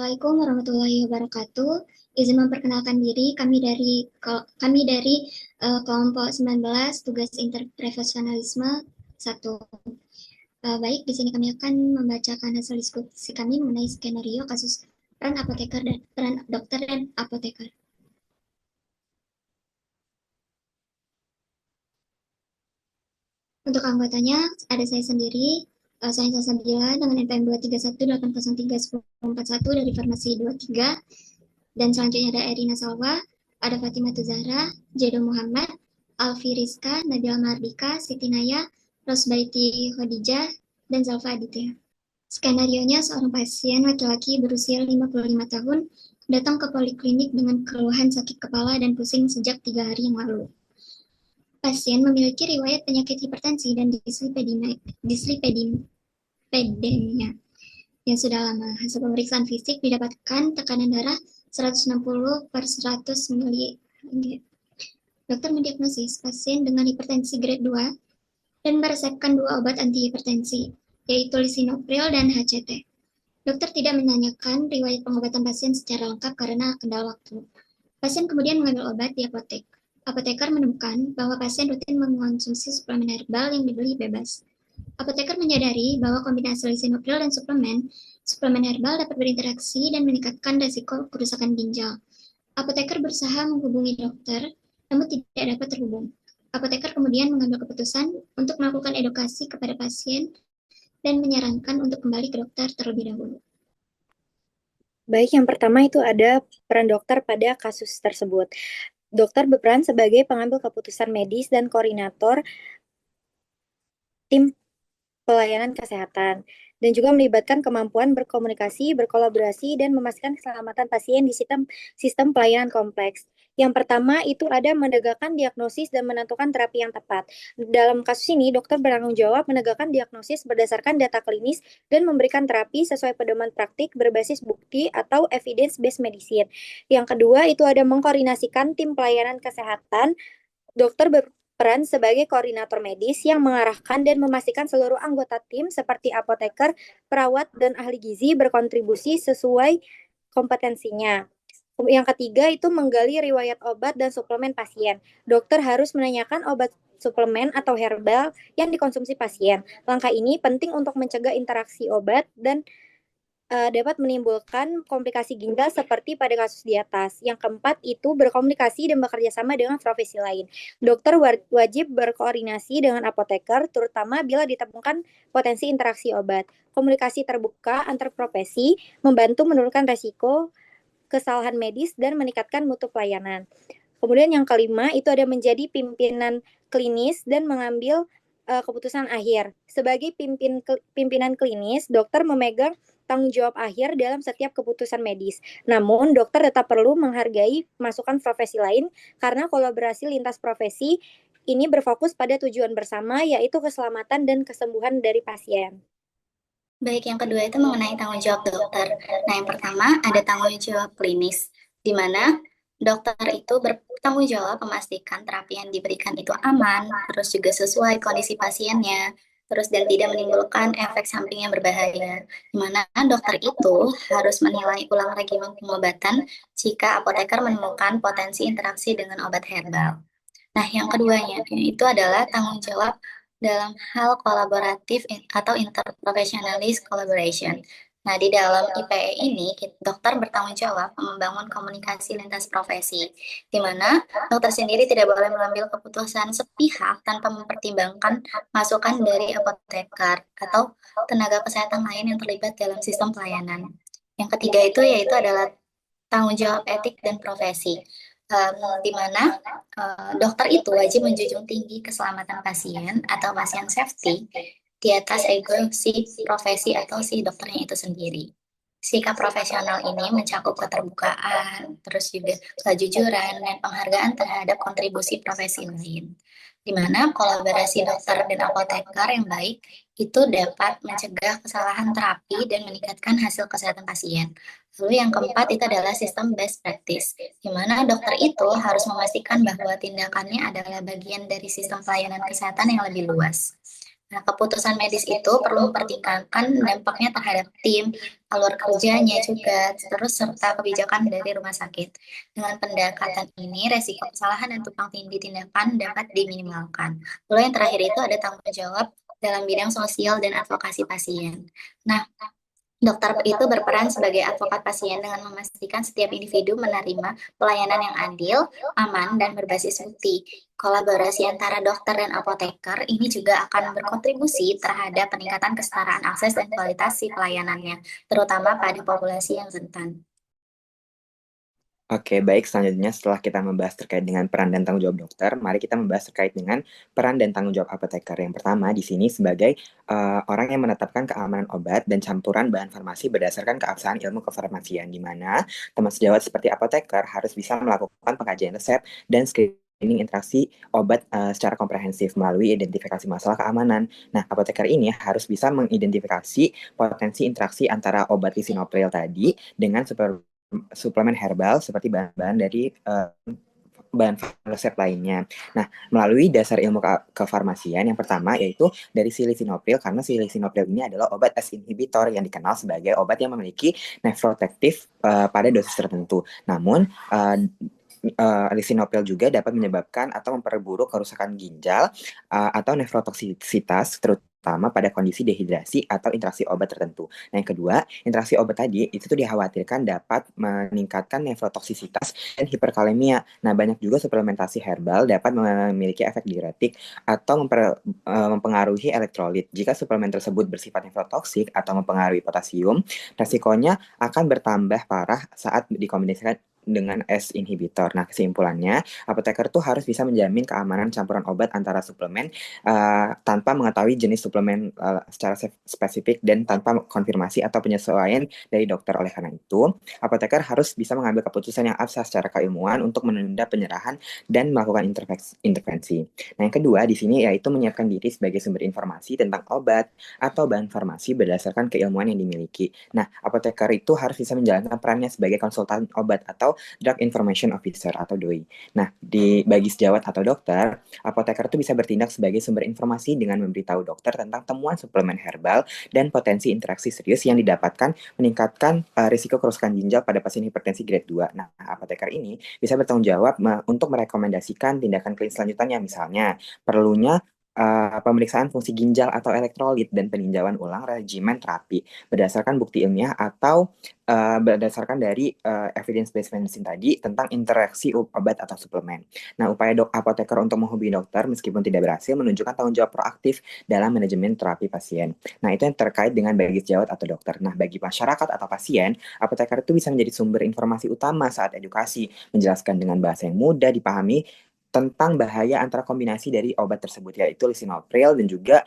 Assalamualaikum warahmatullahi wabarakatuh. Izin memperkenalkan diri, kami dari kelompok 19 tugas interprofesionalisme 1. Baik, di sini kami akan membacakan hasil diskusi kami mengenai skenario kasus peran apoteker dan peran dokter dan apoteker. Untuk anggotanya ada saya sendiri, saya Salsabila dengan NPM 2318031 dari Farmasi 23, dan selanjutnya ada Erina Salwa, ada Fatimah Tuzahra, Jedo Muhammad, Alfi Rizka, Nabila Mardika, Siti Naya, Rosbaiti Khadijah, dan Zalfa Aditya. Skenarionya seorang pasien laki-laki berusia 55 tahun datang ke poliklinik dengan keluhan sakit kepala dan pusing sejak 3 hari yang lalu. Pasien memiliki riwayat penyakit hipertensi dan dislipidemia yang sudah lama. Hasil pemeriksaan fisik didapatkan tekanan darah 160 per 100 mili. Dokter mendiagnosis pasien dengan hipertensi grade 2 dan meresepkan 2 obat antihipertensi, yaitu lisinopril dan HCT. Dokter tidak menanyakan riwayat pengobatan pasien secara lengkap karena kendala waktu. Pasien kemudian mengambil obat di apotek. Apoteker menemukan bahwa pasien rutin mengonsumsi suplemen herbal yang dibeli bebas. Apoteker menyadari bahwa kombinasi lisinopril dan suplemen herbal dapat berinteraksi dan meningkatkan risiko kerusakan ginjal. Apoteker berusaha menghubungi dokter, namun tidak dapat terhubung. Apoteker kemudian mengambil keputusan untuk melakukan edukasi kepada pasien dan menyarankan untuk kembali ke dokter terlebih dahulu. Baik, yang pertama itu ada peran dokter pada kasus tersebut. Dokter berperan sebagai pengambil keputusan medis dan koordinator tim pelayanan kesehatan, dan juga melibatkan kemampuan berkomunikasi, berkolaborasi, dan memastikan keselamatan pasien di sistem pelayanan kompleks. Yang pertama itu ada menegakkan diagnosis dan menentukan terapi yang tepat. Dalam kasus ini, dokter bertanggung jawab menegakkan diagnosis berdasarkan data klinis dan memberikan terapi sesuai pedoman praktik berbasis bukti atau evidence-based medicine. Yang kedua itu ada mengkoordinasikan tim pelayanan kesehatan. Dokter berperan sebagai koordinator medis yang mengarahkan dan memastikan seluruh anggota tim seperti apoteker, perawat, dan ahli gizi berkontribusi sesuai kompetensinya. Yang ketiga itu menggali riwayat obat dan suplemen pasien. Dokter harus menanyakan obat suplemen atau herbal yang dikonsumsi pasien. Langkah ini penting untuk mencegah interaksi obat dan dapat menimbulkan komplikasi ginjal seperti pada kasus di atas. Yang keempat itu berkomunikasi dan bekerja sama dengan profesi lain. Dokter wajib berkoordinasi dengan apoteker, terutama bila ditemukan potensi interaksi obat. Komunikasi terbuka antar profesi membantu menurunkan resiko kesalahan medis dan meningkatkan mutu pelayanan. Kemudian yang kelima itu ada menjadi pimpinan klinis dan mengambil keputusan akhir. Sebagai pimpinan klinis, dokter memegang tanggung jawab akhir dalam setiap keputusan medis. Namun, dokter tetap perlu menghargai masukan profesi lain karena kolaborasi lintas profesi ini berfokus pada tujuan bersama, yaitu keselamatan dan kesembuhan dari pasien. Baik, yang kedua itu mengenai tanggung jawab dokter. Nah, yang pertama ada tanggung jawab klinis, di mana dokter itu bertanggung jawab memastikan terapi yang diberikan itu aman, terus juga sesuai kondisi pasiennya, terus dan tidak menimbulkan efek samping yang berbahaya. Di mana dokter itu harus menilai ulang regimen pengobatan jika apoteker menemukan potensi interaksi dengan obat herbal. Nah, yang keduanya itu adalah tanggung jawab dalam hal kolaboratif atau interprofessionalis collaboration. Nah, di dalam IPE ini, dokter bertanggung jawab membangun komunikasi lintas profesi, di mana dokter sendiri tidak boleh mengambil keputusan sepihak tanpa mempertimbangkan masukan dari apoteker atau tenaga kesehatan lain yang terlibat dalam sistem pelayanan. Yang ketiga itu yaitu adalah tanggung jawab etik dan profesi, di mana dokter itu wajib menjunjung tinggi keselamatan pasien atau pasien safety di atas ego si profesi atau si dokternya itu sendiri. Sikap profesional ini mencakup keterbukaan, terus juga kejujuran dan penghargaan terhadap kontribusi profesi lain, di mana kolaborasi dokter dan apoteker yang baik itu dapat mencegah kesalahan terapi dan meningkatkan hasil kesehatan pasien. Lalu yang keempat itu adalah sistem best practice, di mana dokter itu harus memastikan bahwa tindakannya adalah bagian dari sistem pelayanan kesehatan yang lebih luas. Nah, keputusan medis itu perlu mempertimbangkan dampaknya terhadap tim, alur kerjanya juga, terus serta kebijakan dari rumah sakit. Dengan pendekatan ini, resiko kesalahan dan tumpang tindih tindakan dapat diminimalkan. Lalu yang terakhir itu ada tanggung jawab dalam bidang sosial dan advokasi pasien. Nah, dokter itu berperan sebagai advokat pasien dengan memastikan setiap individu menerima pelayanan yang adil, aman, dan berbasis bukti. Kolaborasi antara dokter dan apoteker ini juga akan berkontribusi terhadap peningkatan kesetaraan akses dan kualitas si pelayanannya, terutama pada populasi yang rentan. Oke, baik. Selanjutnya setelah kita membahas terkait dengan peran dan tanggung jawab dokter, mari kita membahas terkait dengan peran dan tanggung jawab apoteker. Yang pertama di sini sebagai orang yang menetapkan keamanan obat dan campuran bahan farmasi berdasarkan keabsahan ilmu kefarmasian, di mana teman sejawat seperti apoteker harus bisa melakukan pengkajian resep dan screening interaksi obat secara komprehensif melalui identifikasi masalah keamanan. Nah, apoteker ini harus bisa mengidentifikasi potensi interaksi antara obat lisinopril tadi dengan suplemen herbal seperti bahan-bahan dari bahan resep lainnya. Nah, melalui dasar ilmu kefarmasian yang pertama yaitu dari sildenafil, karena sildenafil ini adalah obat ACE inhibitor yang dikenal sebagai obat yang memiliki nefrotektif pada dosis tertentu. Namun lisinopril juga dapat menyebabkan atau memperburuk kerusakan ginjal atau nefrotoksisitas, terutama pada kondisi dehidrasi atau interaksi obat tertentu. Nah, yang kedua, interaksi obat tadi itu tuh dikhawatirkan dapat meningkatkan nefrotoksisitas dan hiperkalemia. Nah, banyak juga suplementasi herbal dapat memiliki efek diuretik atau mempengaruhi elektrolit. Jika suplemen tersebut bersifat nefrotoksik atau mempengaruhi potasium, resikonya akan bertambah parah saat dikombinasikan dengan ACE inhibitor. Nah, kesimpulannya, apoteker tuh harus bisa menjamin keamanan campuran obat antara suplemen tanpa mengetahui jenis suplemen secara spesifik dan tanpa konfirmasi atau penyesuaian dari dokter. Oleh karena itu, apoteker harus bisa mengambil keputusan yang absah secara keilmuan untuk menunda penyerahan dan melakukan intervensi. Nah, yang kedua di sini yaitu menyiapkan diri sebagai sumber informasi tentang obat atau bahan farmasi berdasarkan keilmuan yang dimiliki. Nah, apoteker itu harus bisa menjalankan perannya sebagai konsultan obat atau Drug Information Officer atau DOI. Nah, bagi sejawat atau dokter, apoteker itu bisa bertindak sebagai sumber informasi dengan memberitahu dokter tentang temuan suplemen herbal dan potensi interaksi serius yang didapatkan meningkatkan risiko kerusakan ginjal pada pasien hipertensi grade 2. Nah, apoteker ini bisa bertanggung jawab untuk merekomendasikan tindakan klinis selanjutnya, misalnya perlunya pemeriksaan fungsi ginjal atau elektrolit dan peninjauan ulang regimen terapi berdasarkan bukti ilmiah atau berdasarkan dari evidence-based medicine tadi tentang interaksi obat atau suplemen. Nah, upaya apoteker untuk menghubungi dokter meskipun tidak berhasil menunjukkan tanggung jawab proaktif dalam manajemen terapi pasien. Nah, itu yang terkait dengan bagi sejawat atau dokter. Nah, bagi masyarakat atau pasien, apoteker itu bisa menjadi sumber informasi utama saat edukasi, menjelaskan dengan bahasa yang mudah dipahami tentang bahaya antara kombinasi dari obat tersebut, yaitu lisinopril dan juga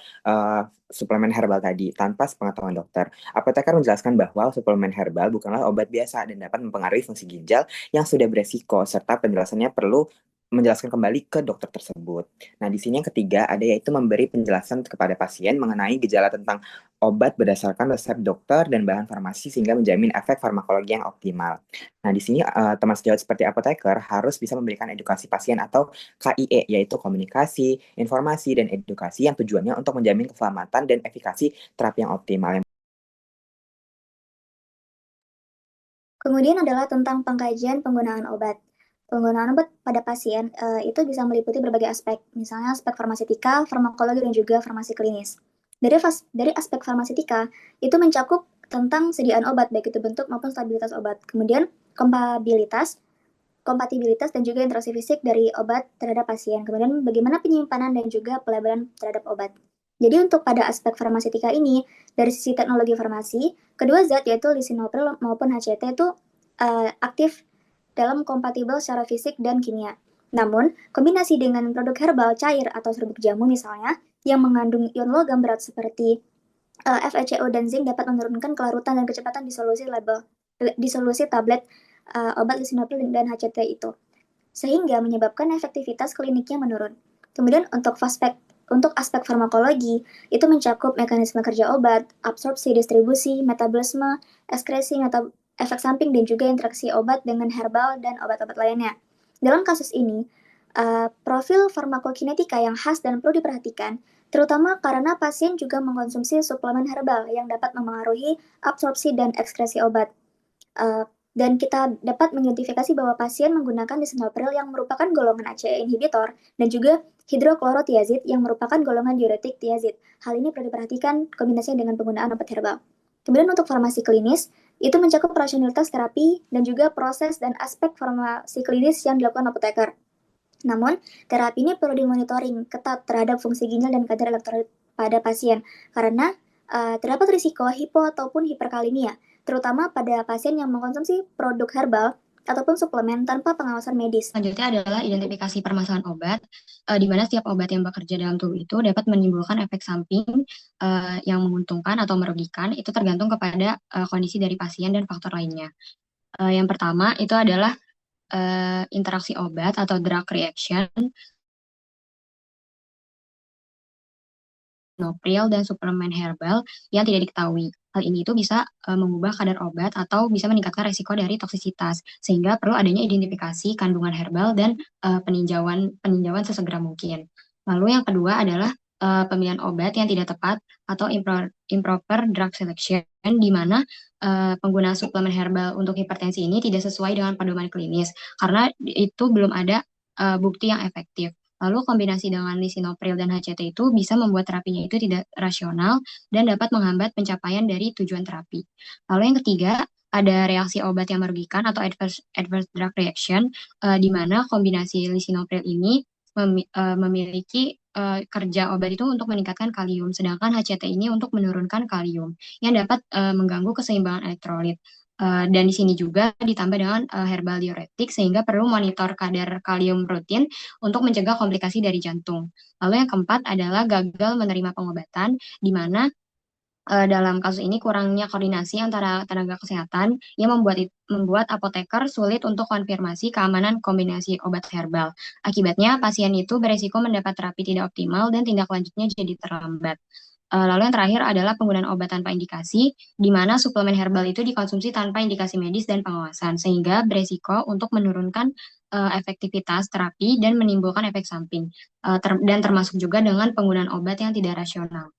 suplemen herbal tadi tanpa sepengetahuan dokter. Apoteker menjelaskan bahwa suplemen herbal bukanlah obat biasa dan dapat mempengaruhi fungsi ginjal yang sudah beresiko, serta penjelasannya perlu menjelaskan kembali ke dokter tersebut. Nah, di sini yang ketiga ada yaitu memberi penjelasan kepada pasien mengenai gejala tentang obat berdasarkan resep dokter dan bahan farmasi sehingga menjamin efek farmakologi yang optimal. Nah, di sini teman sejawat seperti apoteker harus bisa memberikan edukasi pasien atau KIE, yaitu komunikasi, informasi, dan edukasi yang tujuannya untuk menjamin keselamatan dan efikasi terapi yang optimal. Kemudian adalah tentang pengkajian penggunaan obat. Penggunaan obat pada pasien itu bisa meliputi berbagai aspek, misalnya aspek farmasetika, farmakologi, dan juga farmasi klinis. Dari aspek farmasetika, itu mencakup tentang sediaan obat, baik itu bentuk maupun stabilitas obat. Kemudian kompatibilitas dan juga interaksi fisik dari obat terhadap pasien. Kemudian bagaimana penyimpanan dan juga pelabelan terhadap obat. Jadi untuk pada aspek farmasetika ini, dari sisi teknologi farmasi, kedua zat yaitu lisinopril maupun HCT itu aktif dalam kompatibel secara fisik dan kimia. Namun, kombinasi dengan produk herbal cair atau serbuk jamu misalnya, yang mengandung ion logam berat seperti FeCO dan zinc dapat menurunkan kelarutan dan kecepatan disolusi tablet obat lisinopril dan HCT itu, sehingga menyebabkan efektivitas kliniknya menurun. Kemudian untuk aspek farmakologi, itu mencakup mekanisme kerja obat, absorpsi, distribusi, metabolisme, ekskresi, efek samping, dan juga interaksi obat dengan herbal dan obat-obat lainnya. Dalam kasus ini, profil farmakokinetika yang khas dan perlu diperhatikan terutama karena pasien juga mengkonsumsi suplemen herbal yang dapat memengaruhi absorpsi dan ekskresi obat. Dan kita dapat mengidentifikasi bahwa pasien menggunakan lisinopril yang merupakan golongan ACE inhibitor dan juga hidroklorotiazid yang merupakan golongan diuretik tiazid. Hal ini perlu diperhatikan kombinasinya dengan penggunaan obat herbal. Kemudian untuk farmasi klinis, itu mencakup rasionalitas terapi dan juga proses dan aspek farmasi klinis yang dilakukan apoteker. Namun, terapi ini perlu dimonitoring ketat terhadap fungsi ginjal dan kadar elektrolit pada pasien karena terdapat risiko hipo ataupun hiperkalemia, terutama pada pasien yang mengkonsumsi produk herbal ataupun suplemen tanpa pengawasan medis. Selanjutnya adalah identifikasi permasalahan obat, di mana setiap obat yang bekerja dalam tubuh itu dapat menimbulkan efek samping yang menguntungkan atau merugikan, itu tergantung kepada kondisi dari pasien dan faktor lainnya. Yang pertama itu adalah interaksi obat atau drug reaction, lisinopril dan suplemen herbal yang tidak diketahui. Hal ini itu bisa mengubah kadar obat atau bisa meningkatkan resiko dari toksisitas, sehingga perlu adanya identifikasi kandungan herbal dan peninjauan sesegera mungkin. Lalu yang kedua adalah pemilihan obat yang tidak tepat atau improper drug selection, di mana penggunaan suplemen herbal untuk hipertensi ini tidak sesuai dengan pedoman klinis, karena itu belum ada bukti yang efektif. Lalu kombinasi dengan lisinopril dan HCT itu bisa membuat terapinya itu tidak rasional dan dapat menghambat pencapaian dari tujuan terapi. Lalu yang ketiga, ada reaksi obat yang merugikan atau adverse drug reaction, di mana kombinasi lisinopril ini memiliki kerja obat itu untuk meningkatkan kalium, sedangkan HCT ini untuk menurunkan kalium yang dapat mengganggu keseimbangan elektrolit. Dan di sini juga ditambah dengan herbal diuretik sehingga perlu monitor kadar kalium rutin untuk mencegah komplikasi dari jantung. Lalu yang keempat adalah gagal menerima pengobatan, di mana dalam kasus ini kurangnya koordinasi antara tenaga kesehatan yang membuat apoteker sulit untuk konfirmasi keamanan kombinasi obat herbal. Akibatnya pasien itu beresiko mendapat terapi tidak optimal dan tindak lanjutnya jadi terlambat. Lalu yang terakhir adalah penggunaan obat tanpa indikasi, di mana suplemen herbal itu dikonsumsi tanpa indikasi medis dan pengawasan, sehingga beresiko untuk menurunkan efektivitas terapi dan menimbulkan efek samping, dan termasuk juga dengan penggunaan obat yang tidak rasional.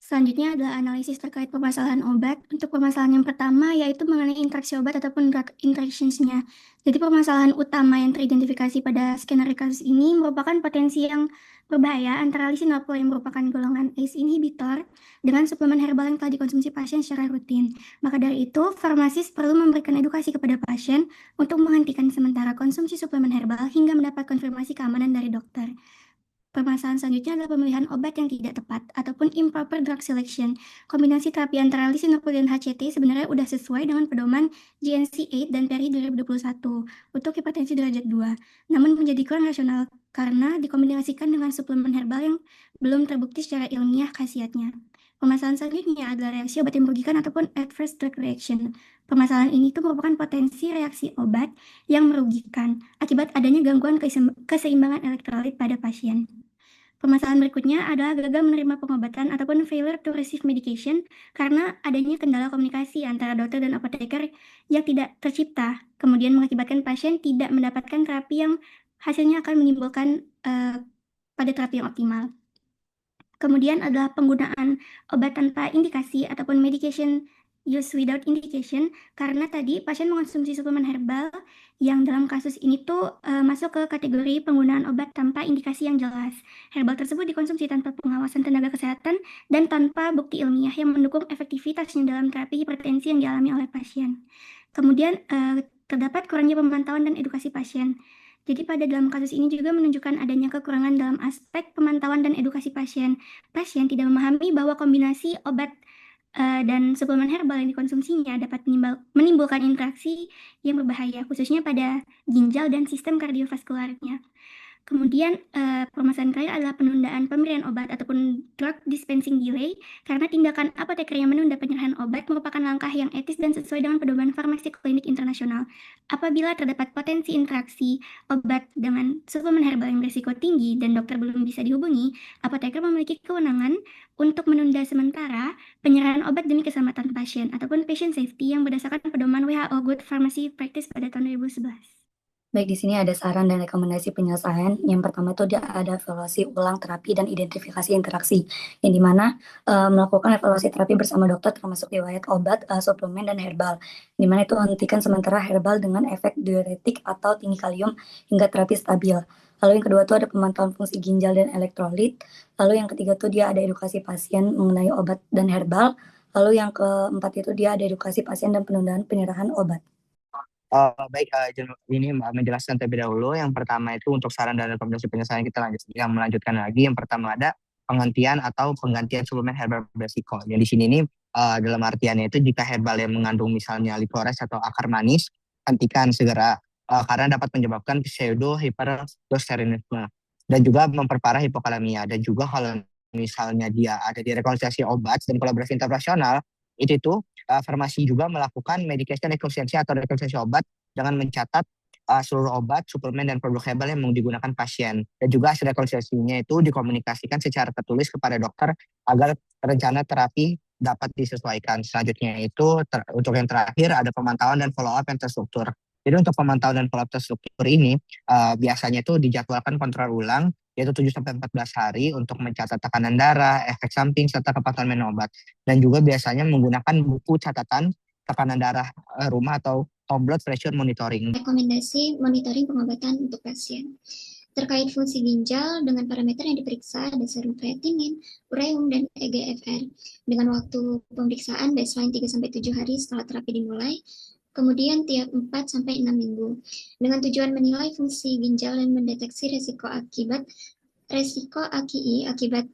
Selanjutnya adalah analisis terkait permasalahan obat. Untuk permasalahan yang pertama yaitu mengenai interaksi obat ataupun drug interactions-nya. Jadi permasalahan utama yang teridentifikasi pada skenario kasus ini merupakan potensi yang berbahaya antara lisinopril yang merupakan golongan ACE inhibitor dengan suplemen herbal yang telah dikonsumsi pasien secara rutin. Maka dari itu, farmasis perlu memberikan edukasi kepada pasien untuk menghentikan sementara konsumsi suplemen herbal hingga mendapat konfirmasi keamanan dari dokter. Permasalahan selanjutnya adalah pemilihan obat yang tidak tepat ataupun improper drug selection. Kombinasi terapi antara lisinopril dan HCT sebenarnya sudah sesuai dengan pedoman GNC8 dan PERI 2021 untuk hipertensi derajat 2, namun menjadi kurang rasional karena dikombinasikan dengan suplemen herbal yang belum terbukti secara ilmiah khasiatnya. Permasalahan selanjutnya adalah reaksi obat yang merugikan ataupun adverse drug reaction. Permasalahan ini itu merupakan potensi reaksi obat yang merugikan akibat adanya gangguan keseimbangan elektrolit pada pasien. Permasalahan berikutnya adalah gagal menerima pengobatan ataupun failure to receive medication karena adanya kendala komunikasi antara dokter dan apoteker yang tidak tercipta, kemudian mengakibatkan pasien tidak mendapatkan terapi yang hasilnya akan menimbulkan pada terapi yang optimal. Kemudian adalah penggunaan obat tanpa indikasi ataupun medication use without indication, karena tadi pasien mengonsumsi suplemen herbal yang dalam kasus ini tuh masuk ke kategori penggunaan obat tanpa indikasi yang jelas. Herbal tersebut dikonsumsi tanpa pengawasan tenaga kesehatan dan tanpa bukti ilmiah yang mendukung efektivitasnya dalam terapi hipertensi yang dialami oleh pasien. Kemudian terdapat kurangnya pemantauan dan edukasi pasien. Jadi pada dalam kasus ini juga menunjukkan adanya kekurangan dalam aspek pemantauan dan edukasi pasien. Pasien tidak memahami bahwa kombinasi obat dan suplemen herbal yang dikonsumsinya dapat menimbulkan interaksi yang berbahaya, khususnya pada ginjal dan sistem kardiovaskularnya. Kemudian permasalahan terakhir adalah penundaan pemberian obat ataupun drug dispensing delay, karena tindakan apoteker yang menunda penyerahan obat merupakan langkah yang etis dan sesuai dengan pedoman farmasi klinik internasional. Apabila terdapat potensi interaksi obat dengan suplemen herbal yang berisiko tinggi dan dokter belum bisa dihubungi, apoteker memiliki kewenangan untuk menunda sementara penyerahan obat demi keselamatan pasien ataupun patient safety yang berdasarkan pedoman WHO Good Pharmacy Practice pada tahun 2011. Baik, di sini ada saran dan rekomendasi penyelesaian. Yang pertama itu dia ada evaluasi ulang terapi dan identifikasi interaksi, yang dimana melakukan evaluasi terapi bersama dokter termasuk riwayat obat, suplemen, dan herbal. Dimana itu hentikan sementara herbal dengan efek diuretik atau tinggi kalium hingga terapi stabil. Lalu yang kedua itu ada pemantauan fungsi ginjal dan elektrolit. Lalu yang ketiga itu dia ada edukasi pasien mengenai obat dan herbal. Lalu yang keempat itu dia ada edukasi pasien dan penundaan penyerahan obat. Baik, ini menjelaskan terlebih dahulu. Yang pertama itu untuk saran dan rekomendasi penyelesaian kita melanjutkan lagi. Yang pertama ada penghentian atau penggantian suplemen herbal beresiko. Yang di sini ini dalam artiannya itu jika herbal yang mengandung misalnya licores atau akar manis, hentikan segera karena dapat menyebabkan pseudo hiperaldosteronisme dan juga memperparah hipokalemia. Dan juga kalau misalnya dia ada di rekonsiliasi obat dan kolaborasi internasional, itu farmasi juga melakukan medication reconciliation atau reconciliasi obat dengan mencatat seluruh obat, suplemen, dan produk herbal yang mau digunakan pasien. Dan juga hasil rekonsiliasinya itu dikomunikasikan secara tertulis kepada dokter agar rencana terapi dapat disesuaikan. Selanjutnya itu untuk yang terakhir ada pemantauan dan follow up yang terstruktur. Jadi untuk pemantauan dan follow up terstruktur ini biasanya itu dijadwalkan kontrol ulang yaitu 7-14 hari untuk mencatat tekanan darah, efek samping, serta kepatuhan minum obat. Dan juga biasanya menggunakan buku catatan tekanan darah rumah atau home blood pressure monitoring. Rekomendasi monitoring pengobatan untuk pasien. Terkait fungsi ginjal dengan parameter yang diperiksa ada serum kreatinin, ureum, dan EGFR. Dengan waktu pemeriksaan baseline 3-7 hari setelah terapi dimulai, kemudian tiap 4-6 minggu. Dengan tujuan menilai fungsi ginjal dan mendeteksi resiko AKI akibat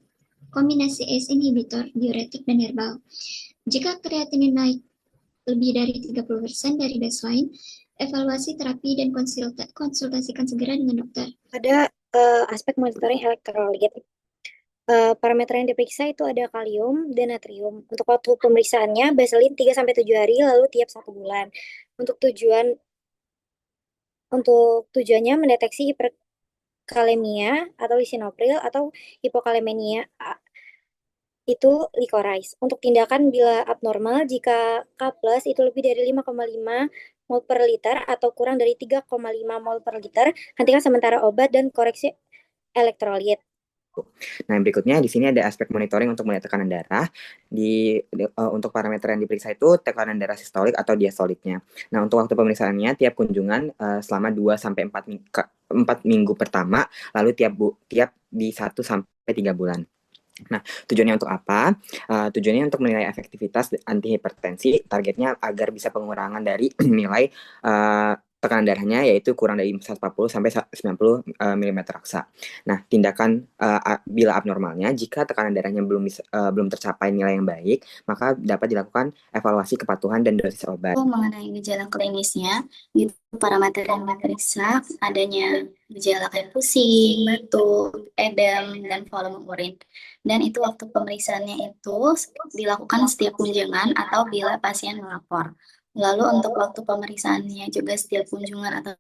kombinasi ACE inhibitor, diuretik, dan herbal. Jika kreatinin naik lebih dari 30% dari baseline, evaluasi terapi dan konsultasikan segera dengan dokter. Ada aspek monitoring elektrolit. Parameter yang diperiksa itu ada kalium dan natrium. Untuk waktu pemeriksaannya baseline 3-7 hari lalu tiap 1 bulan. Untuk tujuannya mendeteksi hiperkalemia atau lisinopril atau hipokalemia itu licorice. Untuk tindakan bila abnormal jika K+ itu lebih dari 5,5 mol per liter atau kurang dari 3,5 mol per liter, hentikan sementara obat dan koreksi elektrolit. Nah, berikutnya di sini ada aspek monitoring untuk melihat tekanan darah. Untuk parameter yang diperiksa itu tekanan darah sistolik atau diastoliknya. Nah, untuk waktu pemeriksaannya tiap kunjungan selama 2-4 minggu pertama, lalu tiap di 1-3 bulan. Nah, tujuannya untuk apa? Tujuannya untuk menilai efektivitas antihipertensi. Targetnya agar bisa pengurangan dari nilai tekanan darahnya yaitu kurang dari 140 sampai 90 mm raksa. Nah, tindakan bila abnormalnya jika tekanan darahnya belum tercapai nilai yang baik, maka dapat dilakukan evaluasi kepatuhan dan dosis obat. Mengenai gejala klinisnya, itu parameter yang diperiksa adanya gejala kayak pusing, batuk, edem, dan volume urin. Dan itu waktu pemeriksaannya itu dilakukan setiap kunjungan atau bila pasien melapor. Lalu untuk waktu pemeriksaannya juga setiap kunjungan atau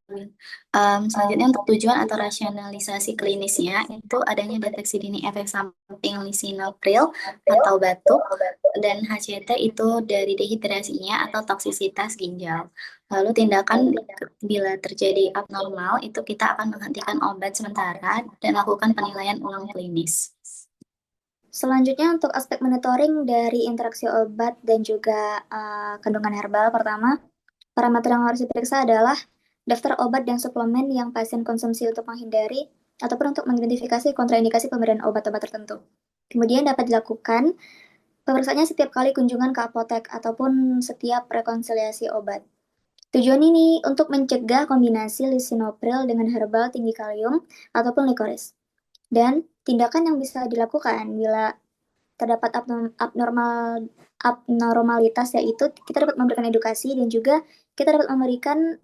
selanjutnya untuk tujuan atau rasionalisasi klinisnya itu adanya deteksi dini efek samping lisinopril atau batuk dan HCT itu dari dehidrasinya atau toksisitas ginjal. Lalu tindakan bila terjadi abnormal itu kita akan menghentikan obat sementara dan lakukan penilaian ulang klinis. Selanjutnya untuk aspek monitoring dari interaksi obat dan juga kandungan herbal, pertama, parameter yang harus diperiksa adalah daftar obat dan suplemen yang pasien konsumsi untuk menghindari ataupun untuk mengidentifikasi kontraindikasi pemberian obat-obat tertentu. Kemudian dapat dilakukan pemeriksaannya setiap kali kunjungan ke apotek ataupun setiap rekonsiliasi obat. Tujuan ini untuk mencegah kombinasi lisinopril dengan herbal tinggi kalium ataupun licorice. Dan tindakan yang bisa dilakukan bila terdapat abnormalitas yaitu kita dapat memberikan edukasi dan juga kita dapat memberikan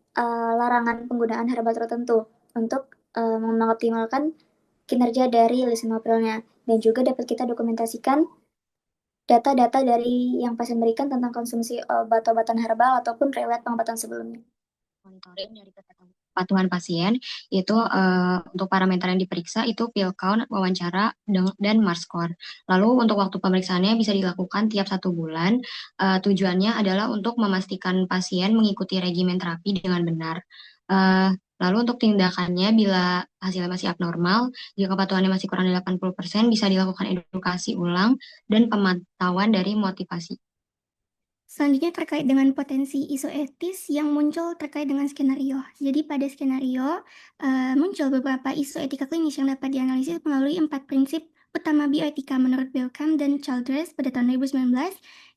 larangan penggunaan herbal tertentu untuk mengoptimalkan kinerja dari lisinoprilnya, dan juga dapat kita dokumentasikan data-data dari yang pasien berikan tentang konsumsi obat-obatan herbal ataupun riwayat pengobatan sebelumnya. Monitoring dari kepatuhan pasien itu untuk parameter yang diperiksa itu pill count, wawancara, dan Mars score. Lalu untuk waktu pemeriksaannya bisa dilakukan tiap 1 bulan. Tujuannya adalah untuk memastikan pasien mengikuti regimen terapi dengan benar. Lalu untuk tindakannya bila hasilnya masih abnormal, jika kepatuhannya masih kurang dari 80%, bisa dilakukan edukasi ulang dan pemantauan dari motivasi. Selanjutnya terkait dengan potensi isu etis yang muncul terkait dengan skenario. Jadi pada skenario muncul beberapa isu etika klinis yang dapat dianalisis melalui 4 prinsip utama bioetika menurut Belkam dan Childress pada tahun 2019,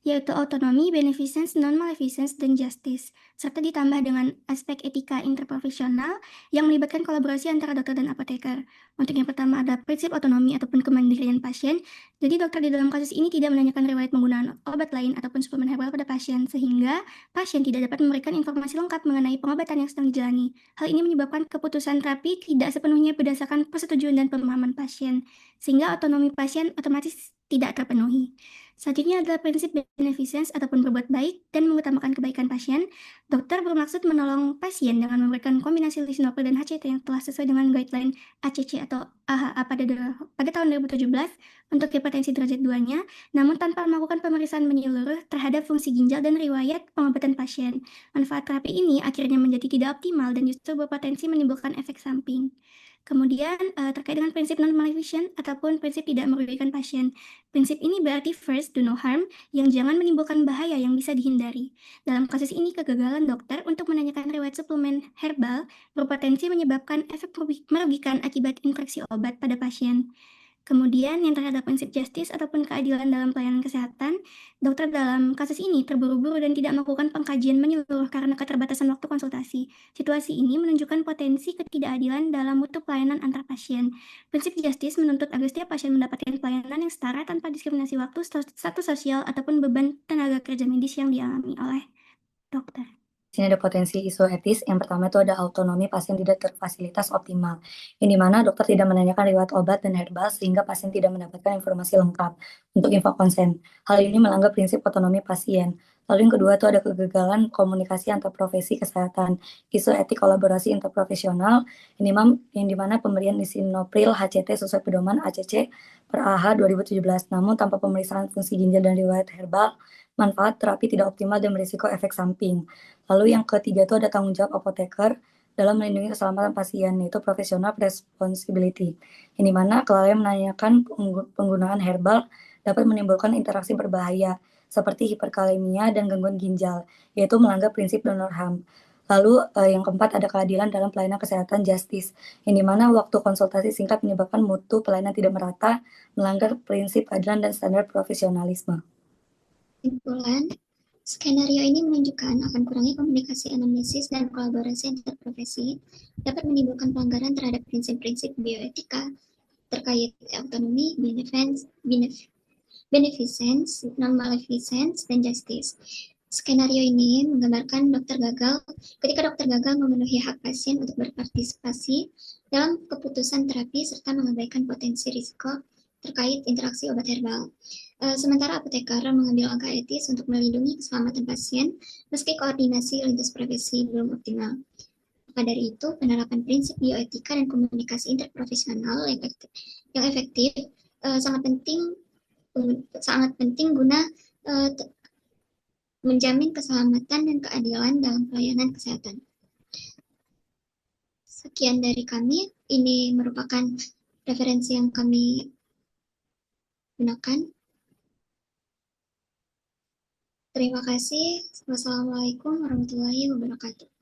yaitu autonomy, beneficence, non-maleficence, dan justice, serta ditambah dengan aspek etika interprofesional yang melibatkan kolaborasi antara dokter dan apoteker. Untuk yang pertama ada prinsip otonomi ataupun kemandirian pasien. Jadi dokter di dalam kasus ini tidak menanyakan riwayat penggunaan obat lain ataupun suplemen herbal pada pasien, sehingga pasien tidak dapat memberikan informasi lengkap mengenai pengobatan yang sedang dijalani. Hal ini menyebabkan keputusan terapi tidak sepenuhnya berdasarkan persetujuan dan pemahaman pasien, sehingga otonomi pasien otomatis tidak terpenuhi. Selanjutnya adalah prinsip beneficence ataupun berbuat baik dan mengutamakan kebaikan pasien. Dokter bermaksud menolong pasien dengan memberikan kombinasi lisinopil dan HCT yang telah sesuai dengan guideline ACC atau AHA pada tahun 2017 untuk hipertensi derajat 2-nya, namun tanpa melakukan pemeriksaan menyeluruh terhadap fungsi ginjal dan riwayat pengobatan pasien. Manfaat terapi ini akhirnya menjadi tidak optimal dan justru berpotensi menimbulkan efek samping. Kemudian terkait dengan prinsip non-maleficent ataupun prinsip tidak merugikan pasien. Prinsip ini berarti first, do no harm, yang jangan menimbulkan bahaya yang bisa dihindari. Dalam kasus ini, kegagalan dokter untuk menanyakan riwayat suplemen herbal berpotensi menyebabkan efek merugikan akibat interaksi obat pada pasien. Kemudian yang terhadap prinsip justice ataupun keadilan dalam pelayanan kesehatan, dokter dalam kasus ini terburu-buru dan tidak melakukan pengkajian menyeluruh karena keterbatasan waktu konsultasi. Situasi ini menunjukkan potensi ketidakadilan dalam mutu pelayanan antar pasien. Prinsip justice menuntut agar setiap pasien mendapatkan pelayanan yang setara tanpa diskriminasi waktu, status sosial, ataupun beban tenaga kerja medis yang dialami oleh dokter. Sini ada potensi isu etis. Yang pertama itu ada autonomi pasien tidak terfasilitas optimal, yang dimana dokter tidak menanyakan riwayat obat dan herbal sehingga pasien tidak mendapatkan informasi lengkap untuk info konsen. Hal ini melanggar prinsip otonomi pasien. Lalu yang kedua itu ada kegagalan komunikasi antar profesi kesehatan. Isu etik kolaborasi interprofesional, yang dimana pemberian lisinopril HCT sesuai pedoman ACC per AH 2017, namun tanpa pemeriksaan fungsi ginjal dan riwayat herbal, manfaat terapi tidak optimal dan berisiko efek samping. Lalu yang ketiga itu ada tanggung jawab apoteker dalam melindungi keselamatan pasien, yaitu professional responsibility, yang dimana kelalaian menanyakan penggunaan herbal dapat menimbulkan interaksi berbahaya seperti hiperkalemia dan gangguan ginjal, yaitu melanggar prinsip donor HAM. Lalu yang keempat ada keadilan dalam pelayanan kesehatan justice, yang dimana waktu konsultasi singkat menyebabkan mutu pelayanan tidak merata, melanggar prinsip keadilan dan standar profesionalisme. Kesimpulan, skenario ini menunjukkan akan kurangnya komunikasi anamnesis dan kolaborasi antar profesi dapat menimbulkan pelanggaran terhadap prinsip-prinsip bioetika terkait autonomi, beneficence, non-maleficence, dan justice. Skenario ini menggambarkan ketika dokter gagal memenuhi hak pasien untuk berpartisipasi dalam keputusan terapi serta mengabaikan potensi risiko terkait interaksi obat herbal. Sementara apoteker mengambil langkah etis untuk melindungi keselamatan pasien meski koordinasi lintas profesi belum optimal. Maka dari itu, penerapan prinsip bioetika dan komunikasi interprofesional yang efektif sangat penting guna menjamin keselamatan dan keadilan dalam pelayanan kesehatan. Sekian dari kami, ini merupakan referensi yang kami gunakan. Terima kasih. Wassalamualaikum warahmatullahi wabarakatuh.